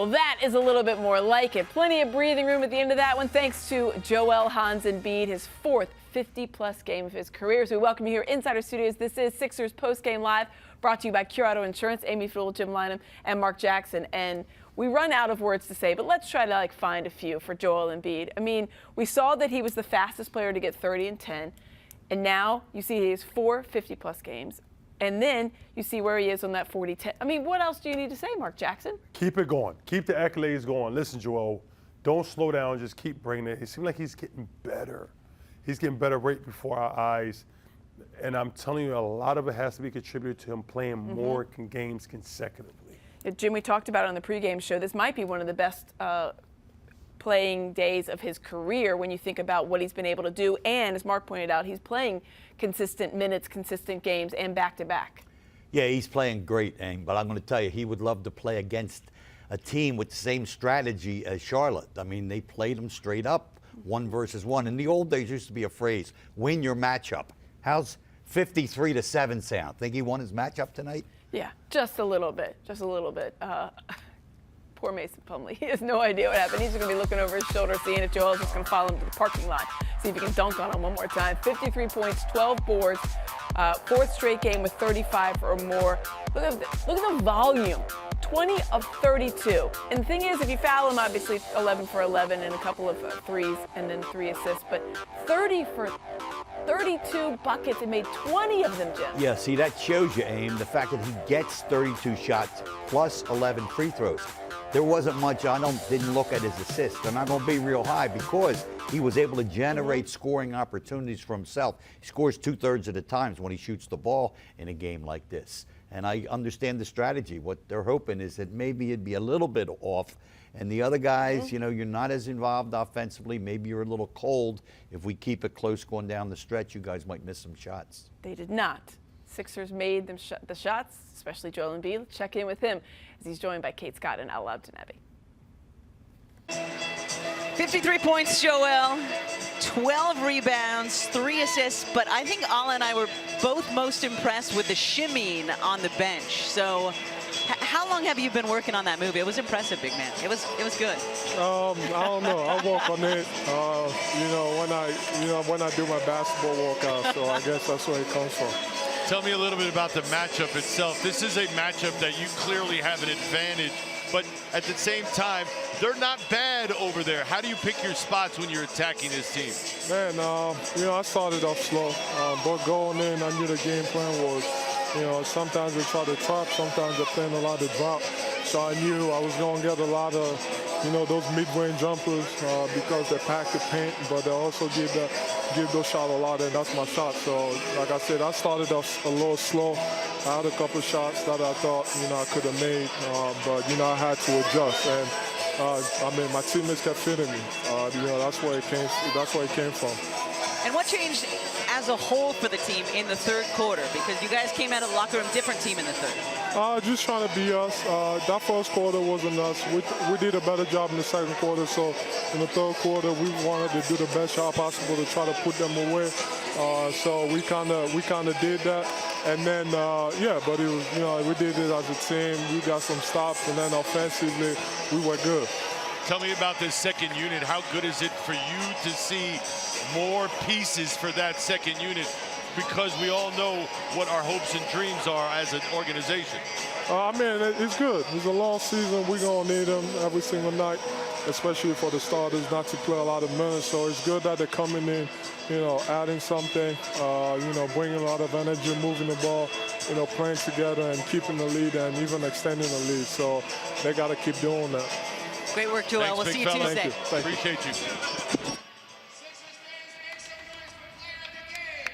Well, that is a little bit more like it. Plenty of breathing room at the end of that one, thanks to Joel Embiid, his fourth 50-plus game of his career. So we welcome you here inside our studios. This is Sixers Postgame Live, brought to you by Cure Auto Insurance, Amy Fiddle, Jim Lynam, and Mark Jackson. And we run out of words to say, but let's try to find a few for Joel Embiid. I mean, we saw that he was the fastest player to get 30 and 10, and now you see he has 4 50-plus games. And then you see where he is on that 40-10. I mean, what else do you need to say, Mark Jackson? Keep it going. Keep the accolades going. Listen, Joel, don't slow down. Just keep bringing it. It seems like he's getting better. He's getting better right before our eyes. And I'm telling you, a lot of it has to be contributed to him playing more games consecutively. Jim, we talked about it on the pregame show. This might be one of the best playing days of his career when you think about what he's been able to do. And as Mark pointed out, he's playing consistent minutes, consistent games, and back-to-back. Yeah, he's playing great, Ang, but I'm going to tell you, he would love to play against a team with the same strategy as Charlotte. I mean, they played them straight up, 1 versus 1. In the old days, used to be a phrase, win your matchup. How's 53-7 sound? Think he won his matchup tonight? Yeah, just a little bit, just a little bit. Poor Mason Plumlee. He has no idea what happened. He's going to be looking over his shoulder, seeing if Joel's just going to follow him to the parking lot, see if he can dunk on him one more time. 53 points, 12 boards, 4th straight game with 35 or more. Look at the volume. 20 of 32. And the thing is, if you foul him, obviously 11 for 11 and a couple of threes and then 3 assists, but 30 for 32 buckets and made 20 of them, Jim. Yeah, see, that shows you, Aim, the fact that he gets 32 shots plus 11 free throws. There wasn't much, didn't look at his assists. They're not going to be real high because he was able to generate scoring opportunities for himself. He scores 2/3 of the times when he shoots the ball in a game like this. And I understand the strategy. What they're hoping is that maybe it'd be a little bit off. And the other guys, you know, you're not as involved offensively. Maybe you're a little cold. If we keep it close going down the stretch, you guys might miss some shots. They did not. Sixers made them the shots, especially Joel Embiid. Let's check in with him as he's joined by Kate Scott and Al Abdenabi. 53 points, Joel. 12 rebounds, 3 assists, but I think Al and I were both most impressed with the shimmying on the bench. So how long have you been working on that move? It was impressive, big man. It was good. I don't know. I work on it, when I do my basketball workout. So I guess that's where it comes from. Tell me a little bit about the matchup itself. This is a matchup that you clearly have an advantage, but at the same time, they're not bad over there. How do you pick your spots when you're attacking this team? Man, I started off slow, but going in, I knew the game plan was, sometimes they try to trap, sometimes they're playing a lot of drop. So I knew I was going to get a lot of, those mid-range jumpers because they pack the paint, but they also give those shots a lot, and that's my shot. So, like I said, I started off a little slow. I had a couple of shots that I thought, I could have made, but, I had to adjust. And, my teammates kept fitting me. That's where it came from. And what changed as a whole for the team in the 3rd quarter? Because you guys came out of the locker room different team in the 3rd. Just trying to be us. That 1st quarter wasn't us. We did a better job in the 2nd quarter. So in the 3rd quarter, we wanted to do the best shot possible to try to put them away. So we kind of did that. And then, but it was, we did it as a team. We got some stops, and then offensively, we were good. Tell me about this 2nd unit. How good is it for you to see more pieces for that 2nd unit? Because we all know what our hopes and dreams are as an organization. It's good. It's a long season. We're going to need them every single night, especially for the starters not to play a lot of minutes. So it's good that they're coming in, adding something, bringing a lot of energy, moving the ball, playing together and keeping the lead and even extending the lead. So they got to keep doing that. Great work, Joel. Thanks, we'll see you fella. Tuesday. Thank you. Appreciate you.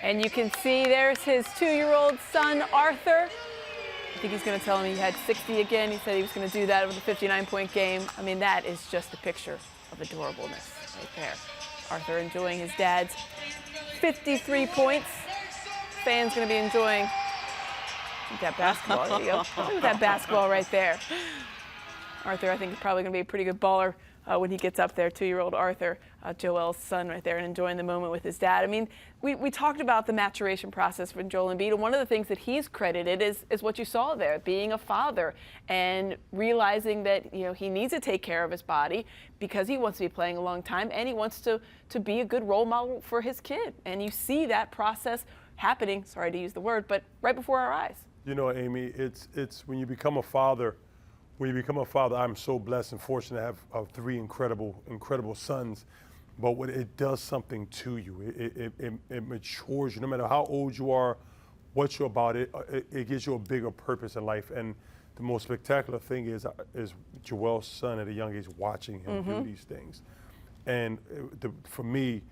And you can see there's his 2-year-old son, Arthur. I think he's going to tell him he had 60 again. He said he was going to do that with a 59-point game. I mean, that is just a picture of adorableness right there. Arthur enjoying his dad's 53 points. Fans going to be enjoying that basketball. There you go. Look at that basketball right there. Arthur, I think, is probably going to be a pretty good baller when he gets up there, 2-year-old Arthur, Joel's son right there, and enjoying the moment with his dad. I mean, we talked about the maturation process for Joel Embiid, and one of the things that he's credited is what you saw there, being a father and realizing that, you know, he needs to take care of his body because he wants to be playing a long time, and he wants to be a good role model for his kid. And you see that process happening, sorry to use the word, but right before our eyes. You know, Amy, it's when you become a father. When you become a father, I'm so blessed and fortunate to have 3 incredible sons. But what it does something to you. It matures you. No matter how old you are, what you're about, it gives you a bigger purpose in life. And the most spectacular thing is Joel's son at a young age watching him do these things. And for me,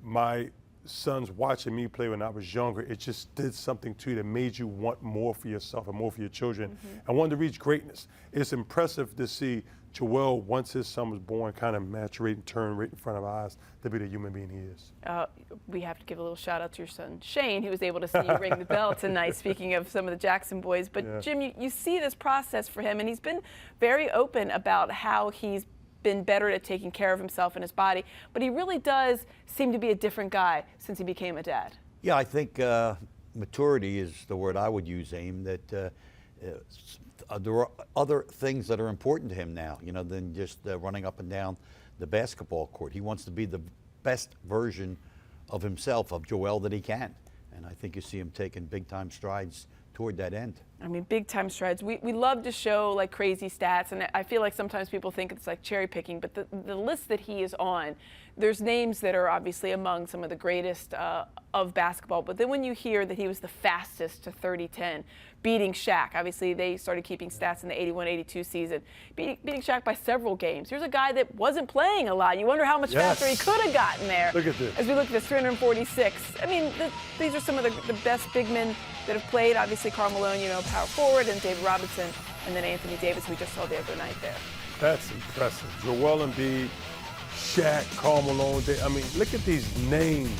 my sons watching me play when I was younger, it just did something to you that made you want more for yourself and more for your children and wanted to reach greatness. It's impressive to see Joel, once his son was born, kind of maturate and turn right in front of our eyes to be the human being he is. We have to give a little shout out to your son, Shane, who was able to see you ring the bell tonight, speaking of some of the Jackson boys. But yeah. Jim, you see this process for him, and he's been very open about how he's been better at taking care of himself and his body, but he really does seem to be a different guy since he became a dad. Yeah, I think maturity is the word I would use, Aim, that there are other things that are important to him now, you know, than just running up and down the basketball court. He wants to be the best version of himself, of Joel, that he can. And I think you see him taking big-time strides toward that end. I mean, big time strides. We love to show like crazy stats, and I feel like sometimes people think it's like cherry picking, but the list that he is on, there's names that are obviously among some of the greatest of basketball, but then when you hear that he was the fastest to 30-10, beating Shaq, obviously they started keeping stats in the 81-82 season, beating Shaq by several games. Here's a guy that wasn't playing a lot. You wonder how much faster he could have gotten there. Look at this. As we look at this 346, I mean, these are some of the best big men that have played. Obviously, Karl Malone, you know, power forward, and David Robinson, and then Anthony Davis, we just saw the other night there. That's impressive. Joel Embiid, Shaq, Karl Malone. I mean, look at these names.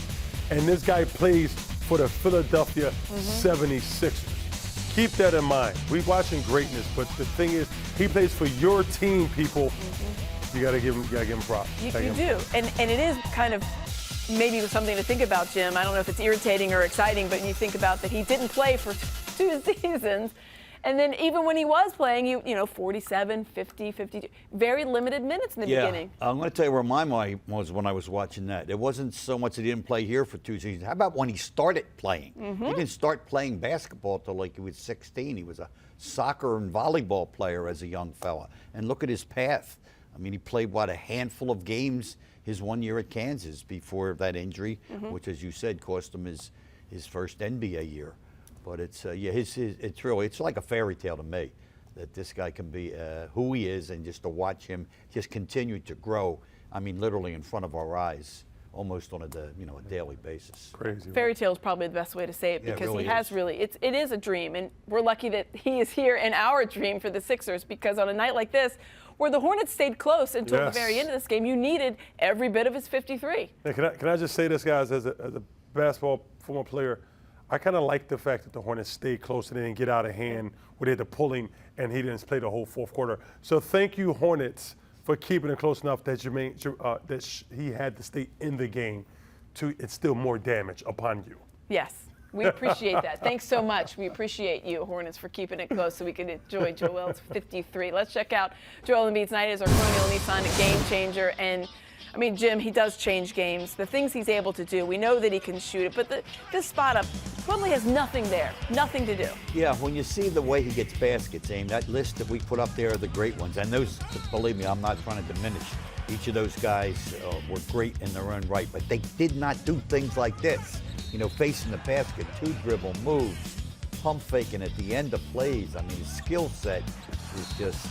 And this guy plays for the Philadelphia 76ers. Keep that in mind. We're watching greatness, but the thing is, he plays for your team, people. You gotta give him props. You do, and it is kind of maybe something to think about, Jim. I don't know if it's irritating or exciting, but you think about that he didn't play for 2 seasons. And then even when he was playing, you know, 47, 50, 52, very limited minutes in the beginning. I'm going to tell you where my mind was when I was watching that. It wasn't so much that he didn't play here for 2 seasons. How about when he started playing? He didn't start playing basketball till like he was 16. He was a soccer and volleyball player as a young fella. And look at his path. I mean, he played, what, a handful of games his 1 year at Kansas before that injury, which, as you said, cost him his first NBA year. But it's it's really, it's like a fairy tale to me that this guy can be who he is, and just to watch him just continue to grow. I mean, literally in front of our eyes, almost on a daily basis. Crazy. Fairy tale is probably the best way to say it, because really he has it is a dream, and we're lucky that he is here in our dream for the Sixers, because on a night like this, where the Hornets stayed close until the very end of this game, you needed every bit of his 53. Hey, can I just say this, guys, as a basketball former player, I kind of like the fact that the Hornets stayed close and they didn't get out of hand where they had to pull him and he didn't play the whole fourth quarter. So thank you, Hornets, for keeping it close enough that he had to stay in the game to instill more damage upon you. Yes, we appreciate that. Thanks so much. We appreciate you, Hornets, for keeping it close so we can enjoy Joel's 53. Let's check out Joel Embiid's night as our Colonial Nissan game changer. And I mean, Jim, he does change games. The things he's able to do, we know that he can shoot it, but this spot up probably has nothing there, nothing to do. Yeah, when you see the way he gets baskets, Aim, that list that we put up there are the great ones. And those, believe me, I'm not trying to diminish. Each of those guys were great in their own right, but they did not do things like this. You know, facing the basket, 2 dribble moves, pump faking at the end of plays. I mean, his skill set is just,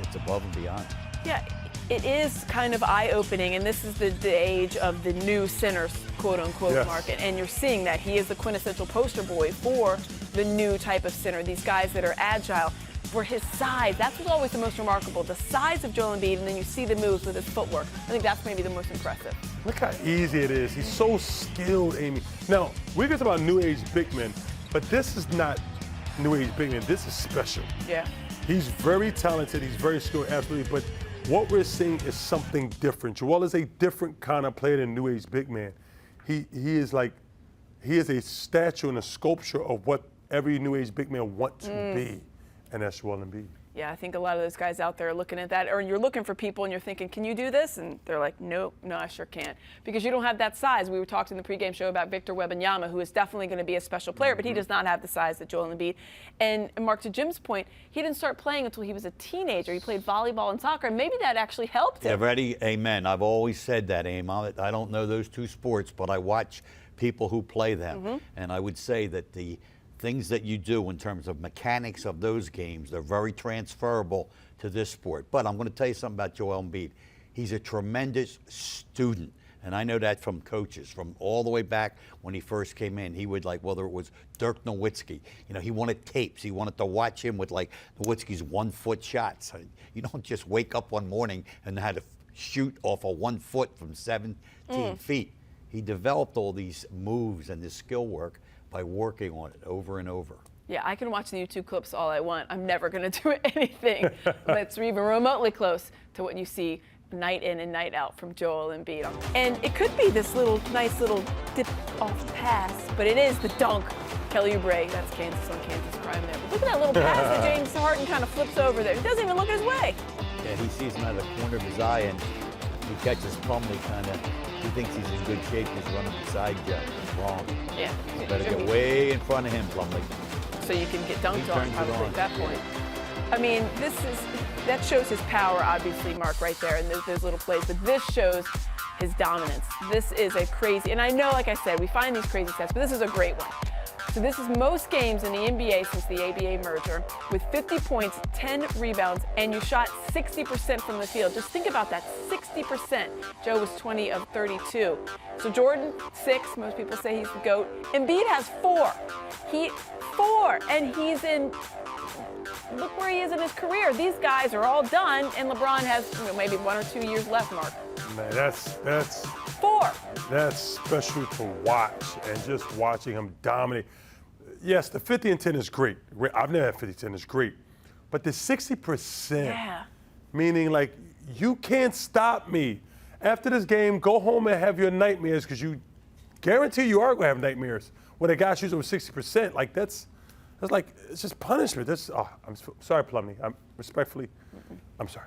it's above and beyond. Yeah. It is kind of eye-opening, and this is the age of the new centers, quote-unquote, market, and you're seeing that. He is the quintessential poster boy for the new type of center, these guys that are agile. For his size, that's what's always the most remarkable, the size of Joel Embiid, and then you see the moves with his footwork. I think that's maybe the most impressive. Look how easy it is. He's so skilled, Amy. Now, we get about new age big men, but this is not new age big men. This is special. Yeah. He's very talented. He's very skilled, absolutely. But what we're seeing is something different. Joel is a different kind of player than New Age big man. He is a statue and a sculpture of what every New Age big man wants to be, and that's Joel Embiid. Yeah, I think a lot of those guys out there are looking at that, or you're looking for people and you're thinking, can you do this? And they're like, nope, no, I sure can't. Because you don't have that size. We were talking in the pregame show about Victor Wembanyama, who is definitely going to be a special player, but he does not have the size that Joel Embiid. And Mark, to Jim's point, he didn't start playing until he was a teenager. He played volleyball and soccer, and maybe that actually helped him. Yeah, ready? Amen. I've always said that, Aim. I don't know those two sports, but I watch people who play them. And I would say that the things that you do in terms of mechanics of those games, they're very transferable to this sport. But I'm going to tell you something about Joel Embiid. He's a tremendous student. And I know that from coaches, from all the way back when he first came in. He would, like, whether it was Dirk Nowitzki, you know, he wanted tapes. He wanted to watch him with, like, Nowitzki's 1-foot shots. You don't just wake up one morning and know how to shoot off a 1 foot from 17 feet. He developed all these moves and this skill work by working on it over and over. Yeah, I can watch the YouTube clips all I want. I'm never going to do anything that's even remotely close to what you see night in and night out from Joel Embiid. And it could be this nice little dip off pass, but it is the dunk. Kelly Oubre, that's Kansas on Kansas crime there. But look at that little pass that James Harden kind of flips over there. He doesn't even look his way. Yeah, he sees him out of the corner of his eye, and he catches Plumlee kind of. He thinks he's in good shape. He's running beside Joe. He's wrong. Yeah. Better get way in front of him, Plumlee. So you can get dunked on turns it probably on. at that point. I mean, that shows his power, obviously, Mark, right there, and those little plays. But this shows his dominance. This is a crazy, and I know, like I said, we find these crazy stats, but this is a great one. So this is most games in the NBA since the ABA merger with 50 points, 10 rebounds, and you shot 60% from the field. Just think about that, 60%. Joe was 20 of 32. So Jordan, 6. Most people say he's the GOAT. Embiid has 4. 4, and he's in. Look where he is in his career. These guys are all done, and LeBron has maybe 1 or 2 years left, Mark. Man, that's 4. That's special to watch, and just watching him dominate. Yes, the 50 and 10 is great. I've never had 50-10 is great. But the 60%, meaning like you can't stop me. After this game, go home and have your nightmares because you guarantee you are going to have nightmares when a guy shoots over 60%. Like that's like, it's just punishment. I'm sorry, Plumlee. I'm sorry.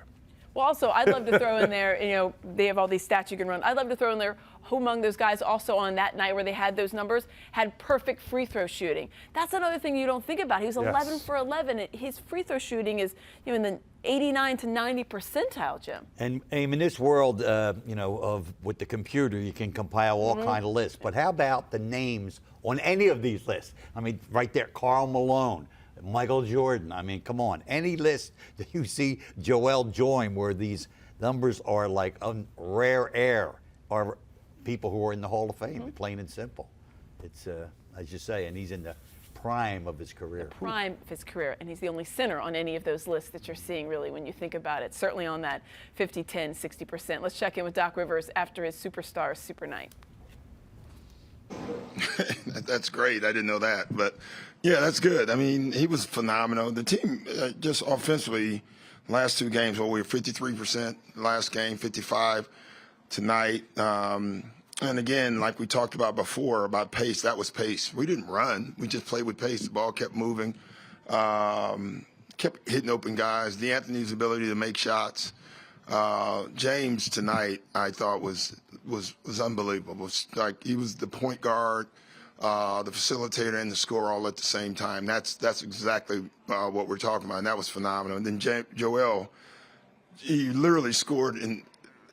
Well, also, I'd love to throw in there, they have all these stats you can run. I'd love to throw in there who among those guys also on that night where they had those numbers had perfect free throw shooting. That's another thing you don't think about. He was 11 for 11. His free throw shooting is in the 89 to 90 percentile, Jim. And in this world, of with the computer, you can compile all kind of lists. But how about the names on any of these lists? I mean, right there, Karl Malone, Michael Jordan. I mean, come on. Any list that you see Joel join where these numbers are like rare air are people who are in the Hall of Fame, plain and simple. It's, as you say, and he's in the prime of his career. The prime of his career, and he's the only center on any of those lists that you're seeing, really, when you think about it. Certainly on that 50, 10, 60%. Let's check in with Doc Rivers after his Superstar Super Night. That's great. I didn't know that. But, yeah, that's good. I mean, he was phenomenal. The team just offensively, last 2 games, we were 53%. Last game, 55 tonight. And, again, like we talked about before, about pace, that was pace. We didn't run. We just played with pace. The ball kept moving, kept hitting open guys. DeAnthony's ability to make shots. James tonight, I thought was unbelievable. It was like he was the point guard, the facilitator, and the scorer all at the same time. That's exactly what we're talking about, and that was phenomenal. And then Joel, he literally scored in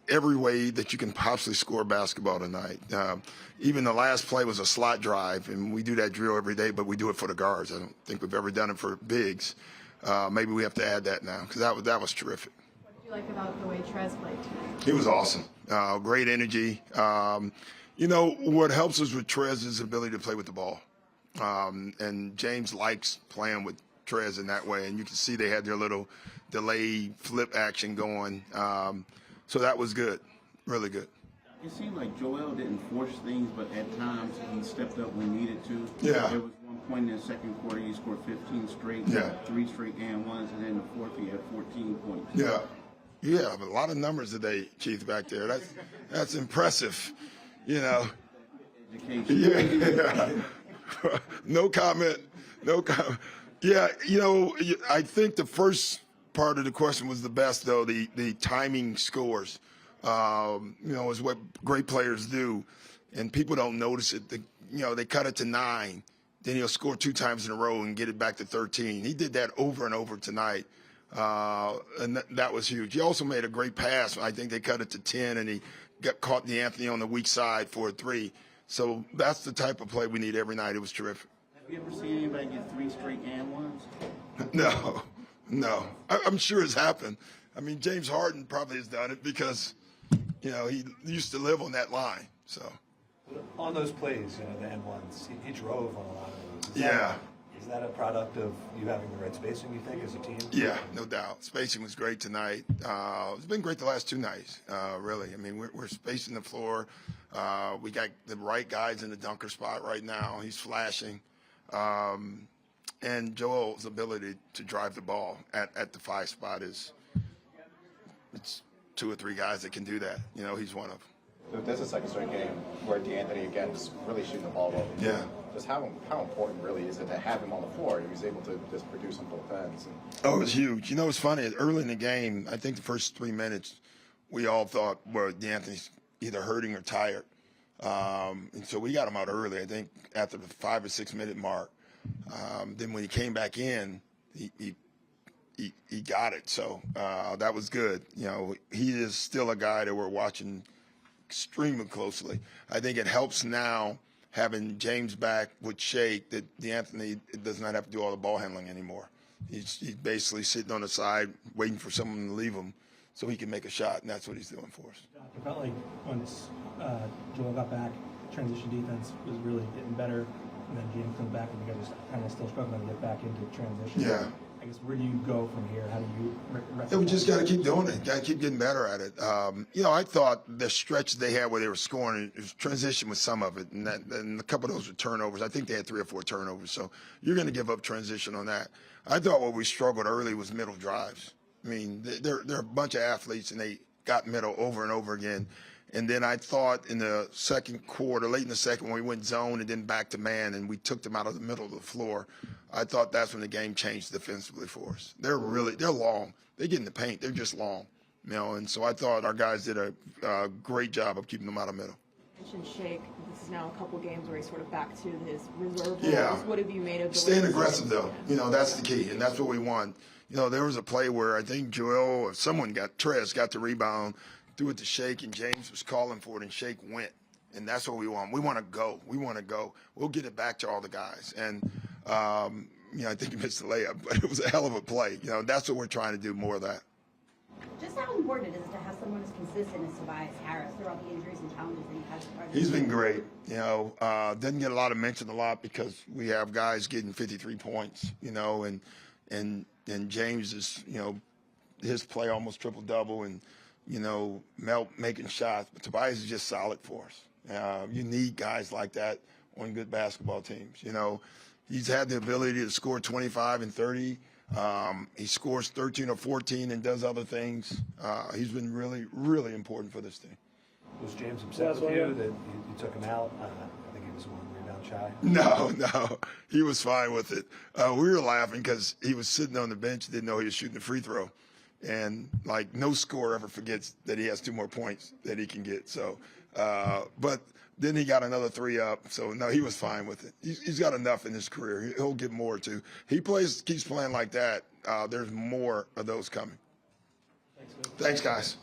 every way that you can possibly score basketball tonight. Even the last play was a slot drive, and we do that drill every day, but we do it for the guards. I don't think we've ever done it for bigs. Maybe we have to add that now because that was terrific. What did you like about the way Trez played tonight? He was awesome. Great energy. What helps us with Trez is his ability to play with the ball. And James likes playing with Trez in that way. And you can see they had their little delay flip action going. So that was good, really good. It seemed like Joel didn't force things, but at times he stepped up when needed to. Yeah. There was one point in the second quarter he scored 15 straight, 3 straight and ones, and then the fourth he had 14 points. Yeah. You have a lot of numbers today, Keith, back there. That's impressive. You know. Yeah. No comment. No comment. Yeah, you know, I think the first part of the question was the best, though. The timing scores, you know, is what great players do, and people don't notice it. You know, they cut it to 9, then he'll score 2 times in a row and get it back to 13. He did that over and over tonight, and that was huge. He also made a great pass. I think they cut it to 10, and he got caught DeAnthony on the weak side for a 3. So that's the type of play we need every night. It was terrific. Have you ever seen anybody get 3 straight and ones? No. I'm sure it's happened. I mean, James Harden probably has done it because, you know, he used to live on that line. So on those plays, you know, the N1s, he drove on a lot of those. Is that a product of you having the right spacing, you think, as a team? Yeah, no doubt. Spacing was great tonight. It's been great the last 2 nights, really. I mean, we're spacing the floor. We got the right guys in the dunker spot right now. He's flashing. And Joel's ability to drive the ball at the 5 spot it's 2 or 3 guys that can do that. You know, he's one of them. So this is a second straight game where DeAnthony, again, just really shooting the ball well. Yeah. Just how important really is it to have him on the floor? He was able to just produce on both ends. Oh, it was huge. You know, it's funny. Early in the game, I think the first 3 minutes, we all thought, well, DeAnthony's either hurting or tired. And so we got him out early, I think, after the 5 or 6 minute mark. Then when he came back in, he got it. So that was good. You know, he is still a guy that we're watching extremely closely. I think it helps now having James back with Shake that DeAnthony does not have to do all the ball handling anymore. He's basically sitting on the side waiting for someone to leave him so he can make a shot, and that's what he's doing for us. It felt like once Joel got back, transition defense was really getting better, and then James comes back, and you guys are kind of still struggling to get back into transition. Yeah. I guess where do you go from here? How do you? Yeah, we just got to keep doing it. Got to keep getting better at it. You know, I thought the stretch they had where they were scoring, it was transition with some of it, and a couple of those were turnovers. I think they had 3 or 4 turnovers. So you're going to give up transition on that. I thought what we struggled early was middle drives. I mean, they're a bunch of athletes, and they got middle over and over again. And then I thought in the second quarter, late in the second, when we went zone and then back to man, and we took them out of the middle of the floor, I thought that's when the game changed defensively for us. They're long. They get in the paint. They're just long, you know. And so I thought our guys did a great job of keeping them out of middle. You mentioned Shake. This is now a couple games where he's sort of back to his reserve roles. Yeah. What have you made of the Staying aggressive, though. You know, that's the key, and that's what we want. You know, there was a play where I think Joel or someone Trez got the rebound, threw it to Shake, and James was calling for it, and Shake went. And that's what we want. We want to go. We'll get it back to all the guys. And, you know, I think he missed the layup, but it was a hell of a play. You know, that's what we're trying to do, more of that. Just how important is it to have someone as consistent as Tobias Harris through all the injuries and challenges that he has? He's been great. You know, doesn't get a lot of mention because we have guys getting 53 points, you know, and James is, you know, his play almost triple-double, and, you know, Melt making shots. But Tobias is just solid for us. You need guys like that on good basketball teams. You know, he's had the ability to score 25 and 30. He scores 13 or 14 and does other things. He's been really, really important for this team. Was James upset with you that you took him out? I think he was 1 rebound shy. No, he was fine with it. We were laughing because he was sitting on the bench, didn't know he was shooting a free throw. And, like, no scorer ever forgets that he has 2 more points that he can get. So, but then he got another 3 up. So, no, he was fine with it. He's got enough in his career. He'll get more, too. He keeps playing like that. There's more of those coming. Thanks, guys.